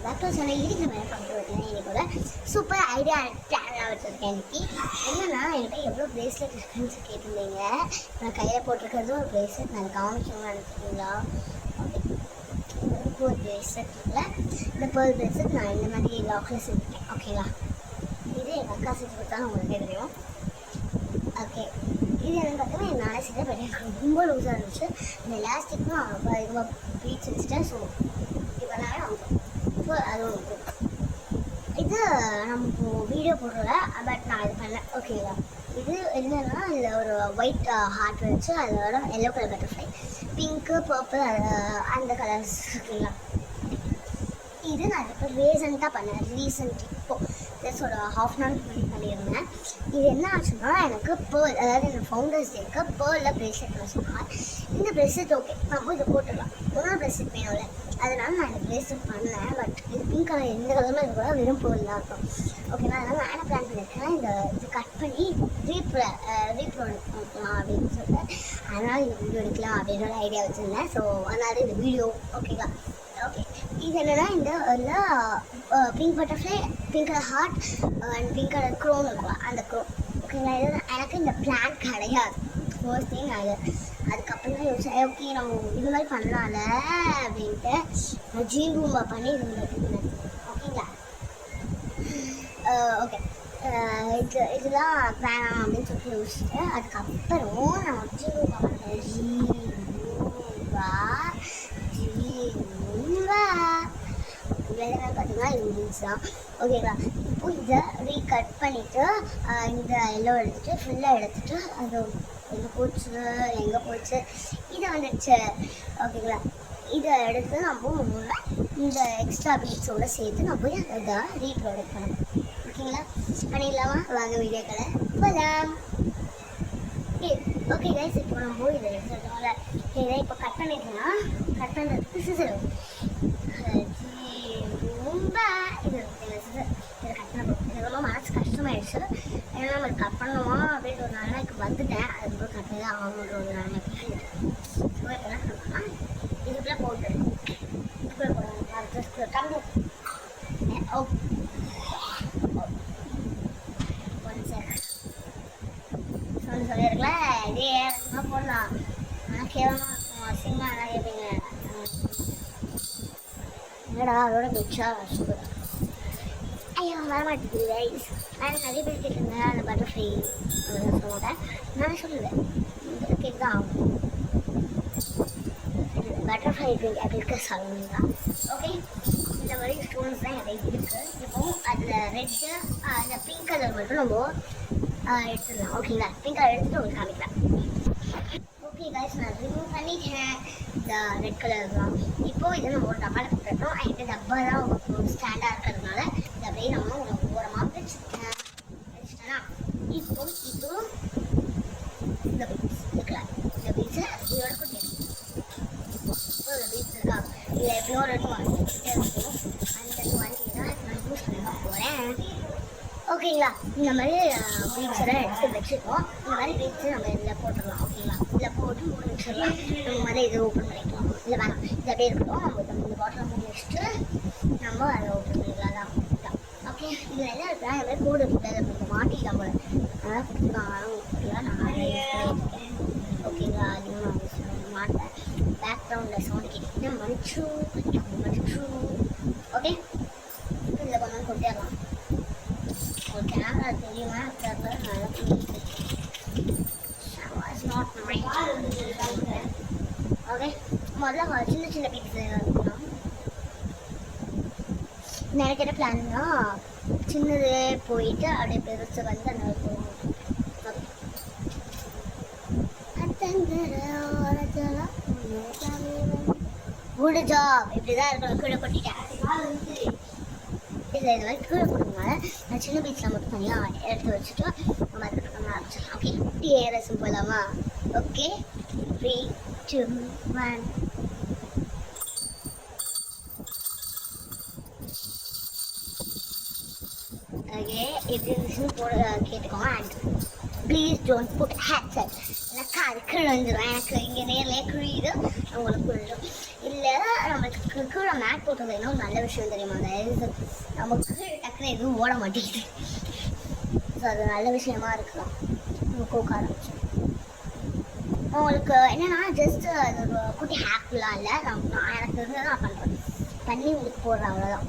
Doctor சொன்ன இதுக்கு நம்ம பண்ணிட்டு வரேன். எனக்கு ஒரு சூப்பர் ஐடியா பிளான்லாம் வச்சுருக்கேன். இன்னைக்கு என்னன்னா என்கிட்ட எவ்வளோ ப்ரேஸ்லெட் இருக்குன்னு கேட்டிருந்தீங்க. நான் கையில் போட்டிருக்கிறதும் ஒரு ப்ரேஸ்லெட் நான் கவனிக்கணும்னு நினைக்கிறீங்களா? ஒரு ப்ரேஸ்லெட் இல்லை, இந்த பேர்ல் ப்ரேஸ்லெட் நான் இந்த மாதிரி லாக்கில் செஞ்சுட்டேன். ஓகேங்களா? இது எங்கள் அக்கா செஞ்சு கொடுத்தாலும் உங்களுக்கே தெரியும். ஓகே, இது என்னென்னு பார்த்தீங்கன்னா நானே செஞ்சேன். பட் எனக்கு ரொம்ப லூஸாக இருந்துச்சு. இந்த எலாஸ்டிக்கும் ரொம்ப இதுவாக பீச் வச்சுட்டேன். ஸோ இப்போ எல்லாமே வாங்குவோம். ஸோ அது இது நம்ம இப்போ வீடியோ போடுறல, பட் நான் இது பண்ணேன். ஓகேங்களா? இது என்னன்னா இதில் ஒரு ஒயிட் ஹார்ட் வச்சு அதோட yellow colour butterfly, pink, purple, அந்த கலர்ஸ் இருக்குங்களா. இது நான் இப்போ ரீசெண்டாக பண்ணேன். இப்போது ஜஸ்ட் ஒரு ½ அன் ஹவர் பண்ணியிருந்தேன். இது என்ன ஆச்சுன்னா எனக்கு பேர்ல், அதாவது இந்த ஃபவுண்டர்ஸ் டேக்கு பேர்லில் ப்ரேஸ்லெட் நான் சொன்னேன். இந்த ப்ரேஸ்லெட் ஓகே நம்ம இதை போட்டுடலாம். இன்னொரு ப்ரேஸ்லெட் வேணும்ல, அதனால நான் இந்த ப்ரேஸ்லெட் பண்ணேன். பட் இது பிங்க் கலர் எந்த கலருமே இது கூட வெறும் பேர்ல் தான் இருக்கும். ஓகேங்களா? அதனால் நான் என்ன பிளான் பண்ணியிருக்கேன், இது கட் பண்ணி ரீப்ரொடக்ட் பண்ணலாம் அப்படின்னு சொல்லிட்டு அதனால் இந்த வீடியோ எடுக்கலாம் அப்படின்னு ஒரு ஐடியா வச்சுருந்தேன். ஸோ அதனால இந்த வீடியோ ஓகேங்களா. ஓகே, இது என்னென்னா இந்த pink butterfly, pink colour heart and pink colour crown இருக்கும், அந்த க்ரோன். ஓகேங்களா? இது எனக்கு இந்த பிளான் கிடையாது. ஃபர்ஸ்ட் திங் அதுக்கப்புறம் தான் யோசிச்சேன், ஓகே நம்ம இது மாதிரி பண்ணலாம்ல அப்படின்ட்டு நான் ஜீன் ரூம்பா பண்ணி இருந்தேன். ஓகேங்களா? ஓகே, இதெல்லாம் வேணாம் அப்படின்னு சொல்லிட்டு யோசிச்சுட்டு அதுக்கப்புறம் நான் ஜீன் ரூம்பா பண்ணேன். பார்த்தீங்கன்னா இது மீன்ஸ் தான். ஓகேங்களா? இப்போ இதை ரீகட் பண்ணிவிட்டு இந்த எல்லோ எடுத்துகிட்டு ஃபுல்லாக எடுத்துகிட்டு அது எங்கே போச்சு இதை வந்துடுச்சு. ஓகேங்களா? இதை எடுத்து நம்ம இந்த எக்ஸ்ட்ரா பீட்ஸோடு சேர்த்து நம்ம அதை ரீப்ரொடக்ட் பண்ணணும். ஓகேங்களா? பண்ணிடலாமா? வாங்க வீடியோக்களை போகலாம். ஓகே கைஸ், இப்போ நம்ம இதை எடுத்துட்டோம்ல, இதை இப்போ கட் பண்ணிக்கலாம். கட் பண்ணுறதுக்கு சிசர் ரொம்ப இது இதை கட் பண்ண இது ரொம்ப மனசு கஷ்டமாயிடுச்சு. ஏன்னா நம்ம கட் பண்ணுவோமா அப்படின்ற ஒரு நிலைமைக்கு வந்துட்டேன். அதுக்கப்புறம் கட் பண்ணி ஆகணுன்ற ஒரு நிலைமைக்கு ஸோ இப்போ என்ன பண்ணோம்னா இதுக்குள்ளே போட்டு இதுக்குள்ளே போடுவோம். டம்ளர் சொல்லியிருக்கல இதே சும்மா போடலாம். ஆனால் கேவலமாக இருக்கும், அசிங்கமாக எல்லாம் கேட்பீங்க. என்னடா அதோட மிச்சா சூப்பர். ஐயோ வரமாட்டேங்குது கைஸ். நான் நிறைய பேர் கேட்டிருந்தேன் அந்த பட்டர்ஃப்ளை அப்படின்னு சொல்ல மாட்டேன். நான் சொல்லுவேன் கேட்டு தான் ஆகும். பட்டர்ஃப்ளை இருக்க சொல்லணுங்களா? ஓகே, இந்த மாதிரி ஸ்டோன்ஸ் தான் நிறைய இருக்குது. இப்போ அதில் ரெட்டு அந்த பிங்க் கலர் மட்டும் நம்ம எடுத்துடலாம். ஓகேங்களா? பிங்க் கலர் எடுத்துகிட்டு உங்களுக்கு காமிக்கலாம். ஓகே கைஸ், நான் ரிமூவ் பண்ணிட்டேன் இந்த ரெட் கலர் தான். இப்போது இதை நம்ம ஒரு டப்பாவில் போட்டுட்டோம். என்கிட்ட டப்பா தான் ஒரு ஸ்டாண்டாக இருக்கிறதுனால இதை அப்படியே நம்ம ஒரு ஓரமாக வச்சுட்டேன்னா இப்போ இது இந்த பீட்ஸ் இருக்குல்ல, இந்த பீட்ஸை இதோட கொண்டு இந்த பீட்ஸ் இருக்கா இல்லை எப்படியோ ஒரு இருக்கும். அந்த 20 தான் நான் யூஸ் பண்ண போகிறேன். ஓகேங்களா? இந்த மாதிரி பீட்ஸெல்லாம் எடுத்து வச்சுருக்கோம். இந்த மாதிரி பீட்ஸை நம்ம இதில் போட்டுடலாம். ஓகேங்களா? இதில் போட்டு 3 நிமிஷம்லாம் நம்ம மாதிரி இதை ஓப்பன் பண்ணிக்கலாம். இல்லை வேணாம், இது அப்படியே இருக்கட்டும். நம்ம இந்த பாட்டில் மூடி வச்சுட்டு நம்ம அதை ஓப்பன் பண்ணிக்கலாம். தான் ஓகே. இதில் என்ன இருக்குன்னா இந்த மாதிரி கோடு இருக்குது, அதை நம்ம மாட்டிக்கலாம் போல, அதனால் கொடுத்துருக்காங்க. நான் பண்ணியிருக்கேன். ஓகேங்களா? அதுவும் நான் மாட்டேன். பேக்ரவுண்டில் சவுண்டு கேட்டு மன்னிச்சு. ஓகே, இதில் கொஞ்சம் கொட்டிடலாம். ஒரு கேமரா தெரியுமா? ஓகே, முதல்ல சின்ன சின்ன பீட்ஸ் இருக்கணும். எனக்கு என்ன பிளான்னா சின்னது போயிட்டு அப்படியே பெருசு வந்து அந்த குட் ஜாப். இப்படிதான் இருக்கணும். கீழே கொட்டிட்டேன். இல்லை, இது மாதிரி கீழே கொடுக்கனால நான் சின்ன பீச்சில் மட்டும் தனியாக எடுத்து வச்சுட்டு நம்ம அதுக்கு நம்ம ஆரம்பிச்சிடலாம். ஓகே, ரசம் போகலாமா? ஓகே, 3, 2, 1. ஓகே, எப்படி இருந்துச்சுன்னு கேட்டுக்கோங்க. And please don't put headset. எனக்கு அது கீழே வந்துடும். எனக்கு இங்கே நேரிலே கிழியுது, உங்களுக்கு புரிஞ்சிடும். இல்லை நம்ம நமக்கு கீழே மேட் போட்டதுன்னா ஒரு நல்ல விஷயம் தெரியுமா, நமக்கு டக்குனு எதுவும் ஓட மாட்டேங்குது. ஸோ அது நல்ல விஷயமா இருக்கலாம். கோக்க ஆரம்பிச்சு உங்களுக்கு என்னென்னா ஜஸ்ட் அது ஒரு குட்டி ஹேப்லாம் இல்லை, நான் எனக்கு இருந்து நான் பண்ணுறேன். தண்ணி உங்களுக்கு போடுறேன், அவ்வளோதான்.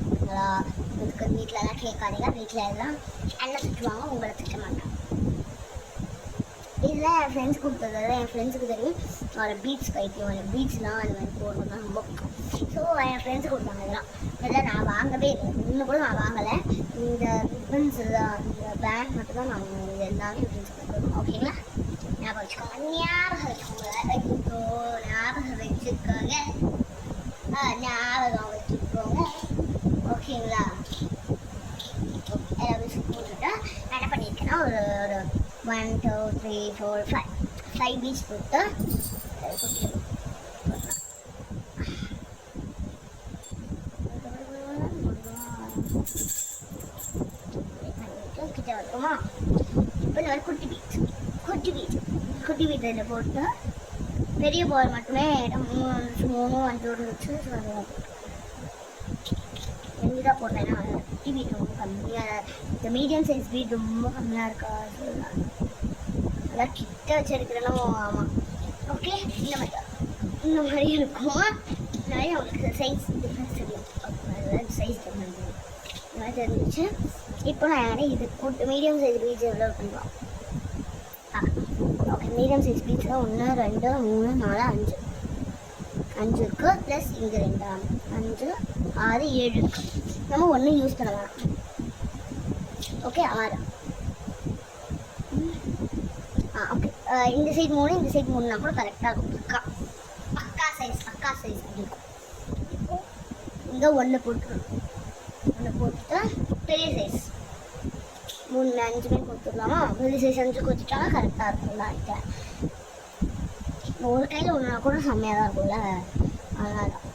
உங்களுக்கு வீட்டிலலாம் கேட்காதீங்க, வீட்டில் எல்லாம் எண்ணெய் திட்டுவாங்க, உங்களை திட்ட மாட்டேன். இதில் என் ஃப்ரெண்ட்ஸ் கொடுத்தது, என் ஃப்ரெண்ட்ஸுக்கு தெரியும் ஒரு பீட்ஸ் பைத்தியம், அந்த பீட்ஸ்லாம் அது மாதிரி போடணும் தான் ரொம்ப பிடிக்கும். ஸோ என் ஃப்ரெண்ட்ஸு கொடுத்தாங்க இதெல்லாம் நான் வாங்கவே இல்லை, இன்னும் கூட நான் வாங்கலை. இந்த ரிப்பன்ஸ் இந்த பேண்ட் மட்டும்தான் நான் இது எல்லாமே ரிப்பன்ஸ் கொடுக்குறோம். ஓகேங்களா, ஞாபகம் வச்சுக்கோங்க, ஞாபகம் வச்சுக்கோங்க. ஓகேங்களா, எல்லாரும் போட்டுட்டு நான் என்ன பண்ணியிருக்கேன்னா ஒரு 1 2 3 4 5 பீச் போட்டு கிட்ட வருமா. இப்போ இந்த மாதிரி குட்டி பீச் இதில் போட்டு பெரிய பால் மட்டுமே 3 5 இருந்துச்சு. தான் போட்டேன். குட்டி பீட் ரொம்ப கம்மியாக, இந்த மீடியம் சைஸ் பீட் ரொம்ப கம்மியாக இருக்கா, அதான் கிட்ட வச்சிருக்கிறேன்னா. ஆமாம், ஓகே, இந்த மாதிரி இருக்கும். நிறைய உங்களுக்கு சைஸ் டிஃப்ரென்ஸ் தெரியும், சைஸ் டிஃப்ரென்ஸ் இந்த மாதிரி தெரிஞ்சிச்சு. இப்போ நான் இது போட்டு மீடியம் சைஸ் பீச் எவ்வளோ பண்ணுவோம். ஓகே, மீடியம் சைஸ் பீச்சில் 1 2 3 4 5 இருக்குது, ப்ளஸ் இங்கே 2 5 6 7 இருக்குது. நம்ம 1 யூஸ் பண்ண வேணாம். ஓகே, 6. ஓகே, இந்த சைடு 3 இந்த சைடு 3னா கூட கரெக்டாக இருக்கும். பக்கா சைஸ் அப்படி இருக்கும். இப்போ இங்கே 1 போட்டுருணும். 1 போட்டுட்டு பெரிய சைஸ் 3 5 கொடுத்துடலாமா. பெரிய சைஸ் 5 கொடுத்துட்டாங்க கரெக்டாக இருக்கும் நினைக்கிறேன். ஒரு கையில் ஒன்றுனா கூட செம்மையாக தான் இருக்கும்ல, அதனால் தான்.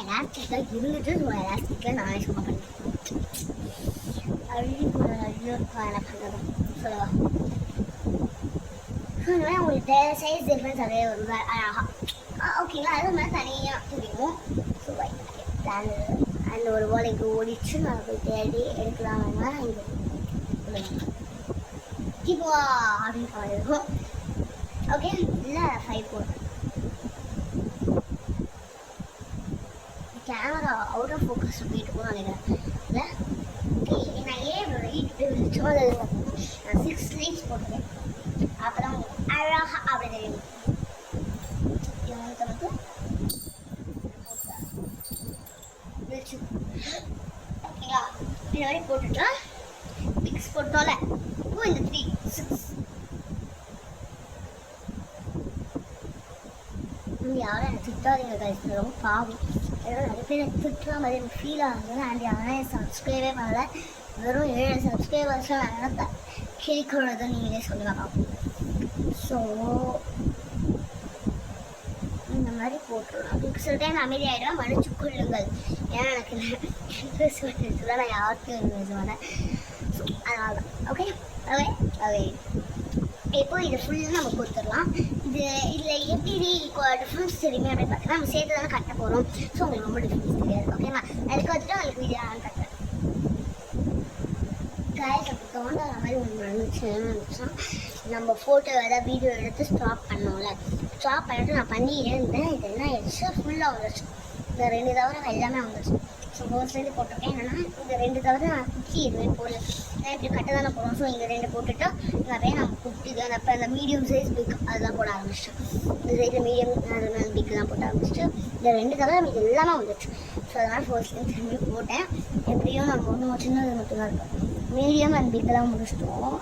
எலாஸ்டிக்காக இருந்துட்டு எலாஸ்டிக்கில் நானே சும்மா பண்ணிட்டேன். என்ன பண்ணதான் சொல்லுவா. இந்த மாதிரி உங்களுக்கு சைஸ் டிஃப்ரென்ஸ் அதே ஒரு அழகாக ஓகேங்களா, அது மாதிரி தனியாக தெரியும். ஸோ அந்த ஒரு ஓலைக்கு ஓடிச்சு நான் போய் தேடி எடுக்கலாம். இங்கே இப்போ அப்படின்னு சொல்லியிருக்கோம். ஓகே, இல்லை 5 போடுறேன். கேமரா அவுட் ஆஃப் ஃபோக்கஸ் போயிட்டு போகணும் நினைக்கிறேன். இல்லை ஓகே, நான் ஏன் சும்மா நான் 6 லைட்ஸ் போட்டுருக்கேன். அப்போ தான் அழகாக அப்படி தெரியும். ஓகேங்களா, இந்த மாதிரி போட்டுட்டா பிக்ஸ் போட்டோம்ல. இப்போ இந்த 3 6 யாரும் எனக்கு திட்டாதீங்க கைஸ், ரொம்ப பாவம். ஏதோ நிறைய பேர் எனக்கு திட்டுற மாதிரி எனக்கு ஃபீல் ஆகுது. அண்ட் யாரும் சப்ஸ்கிரைபே பண்ணல, வெறும் 7 சப்ஸ்கிரைபர்ஸ்லாம் நான் என்ன கேட்குறது நீங்களே சொல்லுங்க பார்ப்போம். ஸோ இந்த மாதிரி போட்டுருவோம். அதுக்கு சில டைம் அமைதியாகிடும், மன்னிச்சு கொள்ளுங்கள். ஏன்னா எனக்கு நான் யாருக்கும் சொன்னேன். ஸோ அதனால தான். ஓகே ஓகே ஓகே, இப்போ இதை ஃபுல்லாக நம்ம கொடுத்துடலாம். இதில் எப்படி டிஃப்ரென்ஸ் தெரியுமே அப்படின்னு பார்த்தீங்கன்னா நம்ம சேர்த்து தானே கட்ட போகிறோம். ஸோ உங்களுக்கு ரொம்ப டிஃப்ரென்ஸ் தெரியாது. ஓகேங்களா, அதுக்கு வந்துட்டு உங்களுக்கு வீடியோ ஆன் கட்டுறேன். கைஸ் அப்படி தோண்ட அந்த மாதிரி ஒன்று நடந்துச்சுன்னா நம்ம ஃபோட்டோ ஏதாவது வீடியோ எடுத்து ஸ்டாப் பண்ணோம்ல, ஸ்டாப் பண்ணிட்டு நான் பண்ணிட்டே இருந்தேன். இது என்ன ஆயிடுச்சு, ஃபுல்லாக வந்துடுச்சு. இந்த 2 தவிர எல்லாமே வந்துடுச்சு. ஸோ ஹோல்ஸ்லேருந்து போட்டிருக்கேன். என்னென்னா இந்த 2 தவிர நான் குட்டி எதுவுமே போடல. நான் இப்படி கட்ட தானே போடுவோம். ஸோ இங்கே 2 போட்டுட்டு நிறைய நம்ம குட்டி தான் அப்போ அந்த மீடியம் சைஸ் பிக் அதெல்லாம் போட ஆரம்பிச்சிட்டேன். இந்த சைடில் மீடியம் பிக்லாம் போட ஆரம்பிச்சிட்டு இந்த 2 தவிர நமக்கு எல்லாமே வந்துடுச்சு. ஸோ அதனால் ஹோல்ஸ்லேருந்து திரும்பி போட்டேன். எப்படியும் நம்ம ஒன்றும் சின்னது மட்டும்தான் இருக்கும். மீடியம் அண்ட் பிக்கெல்லாம் முடிச்சிட்டோம்.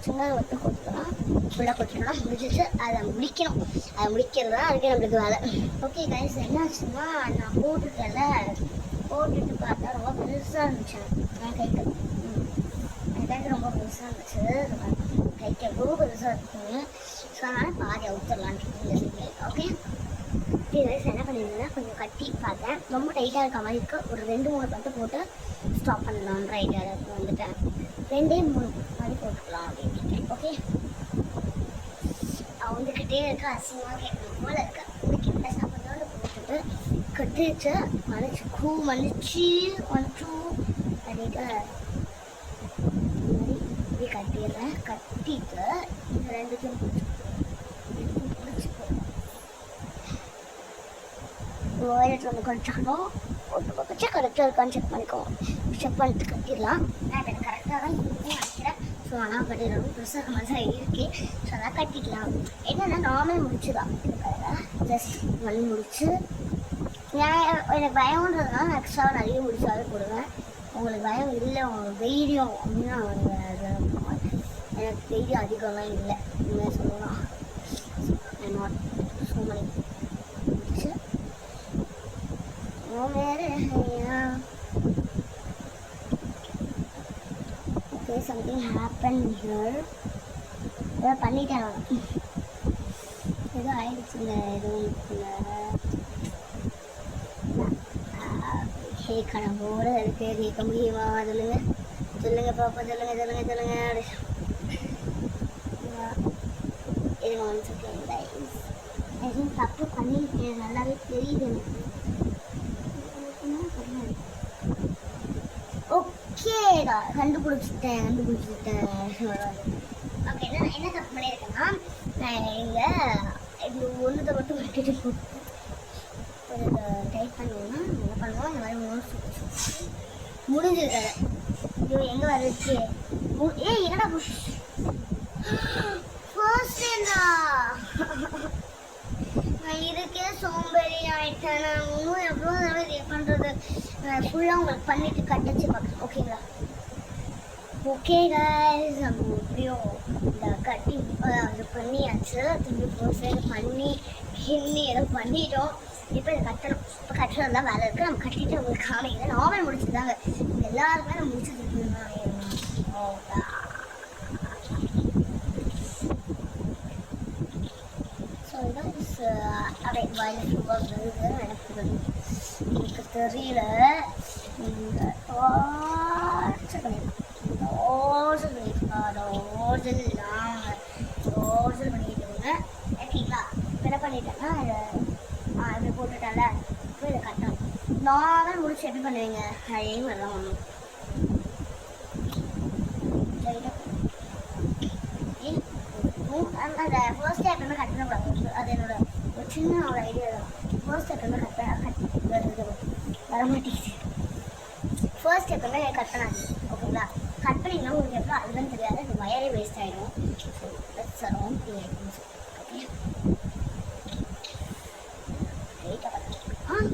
சின்னது மட்டும் கொடுத்துக்கலாம், ஃபுல்லாக கொடுத்துக்கலாம், முடிச்சிட்டு அதை முடிக்கணும். அதை முடிக்கிறது தான் அதுக்கே நம்மளுக்கு வேலை. ஓகே கைஸ், என்னாச்சுன்னா நான் போட்டுட்டு பார்த்தா ரொம்ப பெருசாக இருந்துச்சு. என் கைக்கு ரொம்ப பெருசாக இருந்துச்சு. கைக்கு எவ்வளோ பெருசாக இருக்குங்க. ஸோ அதனால் பாதி அவுத்துடலான்ட்டு. ஓகே, என்ன பண்ணியிருந்தேன்னா கொஞ்சம் கட்டி பார்த்தேன், ரொம்ப டைட்டாக இருக்க மாதிரி இருக்குது. ஒரு 2-3 பட்டு போட்டு ஸ்டாப் பண்ணலாம். ரைட்டாக வந்துட்டேன். 2-3 மாதிரி போட்டுக்கலாம் அப்படின்னு. ஓகே, வந்துக்கிட்டே இருக்க அசிங்கமாக கேட்கணும் போல இருக்கு. கிட்ட சாப்பிட்றோன்னு போட்டு கட்டிச்சு மன்னிச்சு 1 2 பண்ணிட்டு இப்படி கட்டிடுறேன். கட்டிட்டு இந்த ரெண்டுத்தையும் பிடிச்சிக்கோ. வாயிலட்டு வந்து கொஞ்சம் ஒன்று பக்கம் கரெக்டாக இருக்கான்னு செக் பண்ணிக்கோங்க. செக் பண்ணிட்டு கட்டிடலாம். நான் இப்போ கரெக்டாக தான் இருக்குன்னு நினைக்கிறேன். ஸோ ஆனால் கட்டிடணும். பெருசாக மாதிரி தான் இருக்கு. ஸோ அதான் கட்டிக்கலாம். என்னென்னா நார்மல் முடிச்சுதான் ஜஸ்ட் மணி முடிச்சு எனக்கு பயம்ன்றதுனால நான் எக்ஸ்ட்ராவாக நிறைய முடிச்சாவே போடுவேன். உங்களுக்கு பயம் இல்லை, உங்களுக்கு தைரியம் அப்படின்னா எனக்கு தைரியம் அதிகமாக இல்லை. இனிமேல் சொல்லலாம் நாட் ஸோ மணி முடிச்சு okay, something happened here. ஏதோ பண்ணிட்டேன். ஏதோ ஆயிடுச்சுங்க. கடம்போடு அதுக்கு கேட்க முடியுமா? சொல்லுங்க பாப்பா, சொல்லுங்க. எதுவும் தப்பு பண்ணிருக்கேன், நல்லாவே தெரியுது எனக்கு. ஓகேடா, கண்டுபிடிச்சிட்டேன். ஓகே, என்ன தப்பு பண்ணியிருக்கேன்னா, நான் இங்கே இப்படி ஒன்றுத்தை மட்டும் விட்டுட்டு போட்டு டைப் பண்ணுவோம்னா என்ன பண்ணுவோம், இந்த மாதிரி முடிஞ்சது கதை. ஐயோ எங்கே வரச்சு? என்னடா ஃபர்ஸ்ட் டைம்டா நான் இதுக்கே சோம்பேறி ஆகிட்டேன். நான் இன்னும் எவ்வளோ தடவை இது பண்ணுறது. ஃபுல்லாக உங்களுக்கு பண்ணிவிட்டு கட்டச்சு பார்க்குறேன். ஓகேங்களா? ஓகே கைஸ், நம்ம எப்படியோ இந்த கட்டி அது பண்ணியாச்சு. திரும்பி ப்ரோசஸ் பண்ணி ஏதோ பண்ணிட்டோம். இப்போ இதை கட்டணும். இப்போ கட்டுறது தான் வேலை இருக்குது. நம்ம கட்டிட்டு உங்களுக்கு காமிக்கிறேன். நார்மல் முடிச்சுதாங்க. எல்லாருக்குமே நான் முடிச்சுட்டு ஸோ இதான் அப்படியே வயலட் வருது. எனக்கு தெரியல. டார்ச்சர் பண்ணிக்கிட்டோங்க. ஓகேங்களா? என்ன பண்ணிட்டேன்னா இப்படி போட்டுட்டால இப்போ இதை கட்டணும். நார்மல் முடிச்சு எப்படி பண்ணுவீங்க? அதே மாதிரி தான் ஒன்றும் அந்த ஃபர்ஸ்ட் ஸ்டெப் எப்பவுமே கட்டக்கூடாது. அது என்னோட ஒரு சின்ன ஒரு ஐடியா தான். ஃபர்ஸ்ட் ஸ்டெப் எப்பவுமே வர மாட்டேங்குது. ஃபர்ஸ்ட் ஸ்டெப் எப்பவுமே கட் பண்ணாது. ஓகேங்களா? கட் பண்ணிங்கன்னா உங்களுக்கு எப்போ அதுதான் தெரியாது. அது வயரே வேஸ்ட் ஆகிடும். So that's around okay.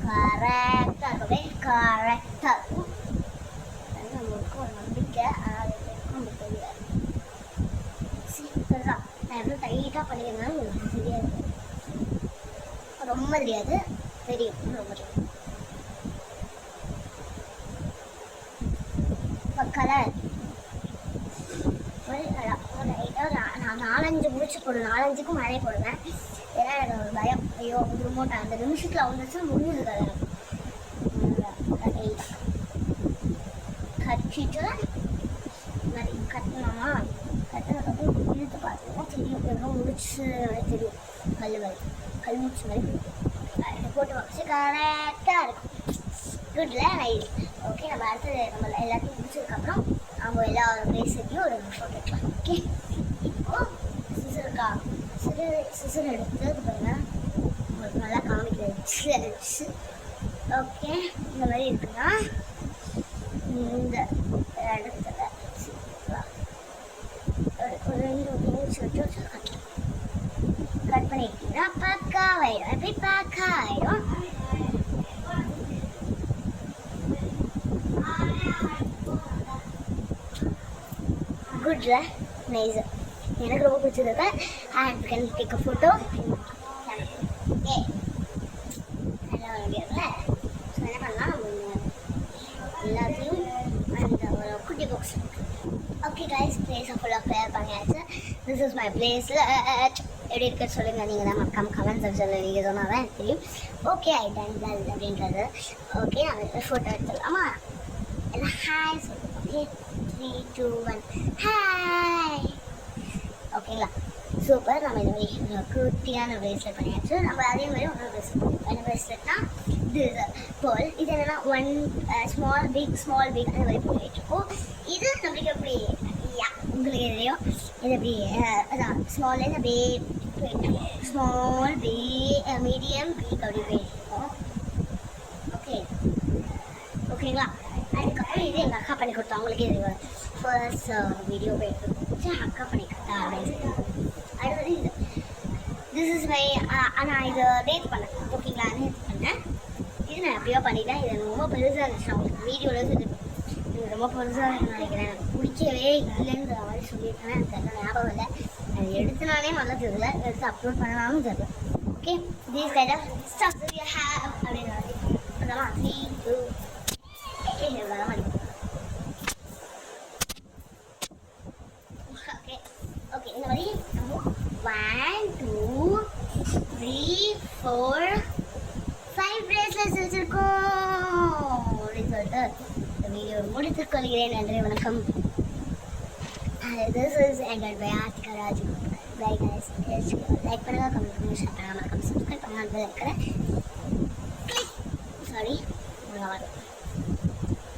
கரெக்டாக இருக்கும். கரெக்டாக இருக்கும். நம்மளுக்கு ஒரு நம்பிக்கை. அது நமக்கு தெரியாது. சரிதான், நான் எவ்வளோ டைட்டாக பண்ணிக்கிறதுனால உங்களுக்கு தெரியாது. ரொம்ப தெரியாது, தெரியும். ரொம்ப தெரியும். இப்போ கலர் நான் 4-5 முடிச்சு போடுவேன். 4-5க்கும் மேலே போடுவேன். ஏன்னா எனக்கு ஒரு பயம். ஐயோ திரும்ப அந்த நிமிஷத்தில் வந்துச்சுன்னா முடிஞ்சது கதை. கட்டிட்டு மாதிரி கட்டணுமா? கட்டினதுக்கப்புறம் இழுத்து பார்த்தீங்கன்னா தெரியும். எவ்வளோ முடிச்சு தெரியும். கல் முடிச்சு மாதிரி போட்டு வச்சு கரெக்டாக இருக்கும். குட்ல நைஸ். ஓகே, நம்ம அடுத்தது நம்ம எல்லாத்தையும் முடிச்சதுக்கப்புறம் அவங்க எல்லா பிளேஸையும் ஒரு ஃபோட்டோ எடுக்கலாம். ஓகே, இப்போது சிசர் எடுத்து பாருங்க, உங்களுக்கு நல்லா காமிக்கிறச்சு. ஓகே, இந்த மாதிரி இருக்குன்னா இந்த இடத்துல ஒரு 2 இன்ச் விட்டு கட் பண்ணிட்டீங்கன்னா பக்காவாயிடும். எப்படி பக்காவாயிடும்? குட்ல நைஸ். எனக்கு ரொம்ப பிடிச்சிருக்கு. And you can take a photo. ஏ நல்லா முடியாதுல்ல. ஸோ என்ன பண்ணலாம், நம்ம எல்லாத்தையும் அந்த ஒரு குட்டி பாக்ஸ். ஓகே கைஸ், பிளேஸை ஃபுல்லாக க்ளியர் பண்ணியாச்சு. This is my place. எப்படி இருக்க சொல்லுங்கள். நீங்கள் தான் மறக்காம கமெண்ட் செக்ஷனில் நீங்கள் சொன்னால் தான் எனக்கு தெரியும். ஓகே, ஐ டன் தட் அப்படின்றது. ஓகே, நான் ஃபோட்டோ எடுத்துடலாமா? எல்லாம் ஹாய் சொல்லுங்கள். Okay, 3 2 1 hi. ஓகேங்களா? சூப்பர். நம்ம இந்த மாதிரி குட்டியான ப்ரேஸ்லெட் பண்ணியாச்சு. நம்ம அதே மாதிரி இன்னொரு ப்ரேஸ்லெட். என்ன ப்ரேஸ்லெட்னா பேர்ல். இது என்னன்னா ஒன் ஸ்மால் பிக் அந்த மாதிரி போயிட்டுருக்கோம். இது நம்மளுக்கு எப்படி உங்களுக்கு தெரியும், இது எப்படி அதான் ஸ்மால்லேருந்து அப்படியே போயிட்டுருக்கோம். ஸ்மால் மீடியம் பிக் அப்படி போயிட்டுருக்கோம். ஓகேங்களா. அதுக்கப்புறம் இது எங்கள் அக்கா பண்ணி கொடுத்தா. அவங்களுக்கே தெரியும் ஃபர்ஸ்ட் வீடியோ போயிட்டு அக்கா பண்ணி கொடுத்தா அப்படின்னு. அடுத்தது இது திஸ் இஸ் மை நான் இதை நேற்று பண்ணேன். ஓகேங்களா, நேற்று பண்ணேன். இது நான் எப்படியோ பண்ணிட்டேன். இது ரொம்ப பெருசாக இருந்துச்சு. அவங்களுக்கு வீடியோவில் இது ரொம்ப பெருசாக நினைக்கிறேன். எனக்கு பிடிக்கவே இல்லைன்ற மாதிரி சொல்லியிருக்கேன். எனக்கு எல்லாம் ஞாபகம் இல்லை. அது எடுத்து நானே நல்லா தெரியல, எடுத்து அப்லோட் பண்ணலாம்னு தெரியல. Okay, these kind of stuff you have அப்படின்னு அதெல்லாம் 3 2 இதெல்லாம் அடிக்கும். ஓகே ஓகே இந்த மாதிரி 1 2 3 4 5 பிரேஸ்லெட்ஸ் வச்சிருக்கோம் அப்படின்னு சொல்லிட்டு இந்த வீடியோ முடித்துக் கொள்கிறேன். நன்றி, வணக்கம். This is ended by Artika Raj. Bye guys. Like பண்ணுங்க, கமெண்ட் பண்ணுங்க, ஷேர் பண்ணுங்க, மறக்காம சப்ஸ்கிரைப் பண்ணுங்க. பெல் ஐக்கனை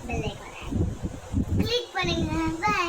பெல் ஐக்கனை கிளிக் பண்ணுங்க. பை.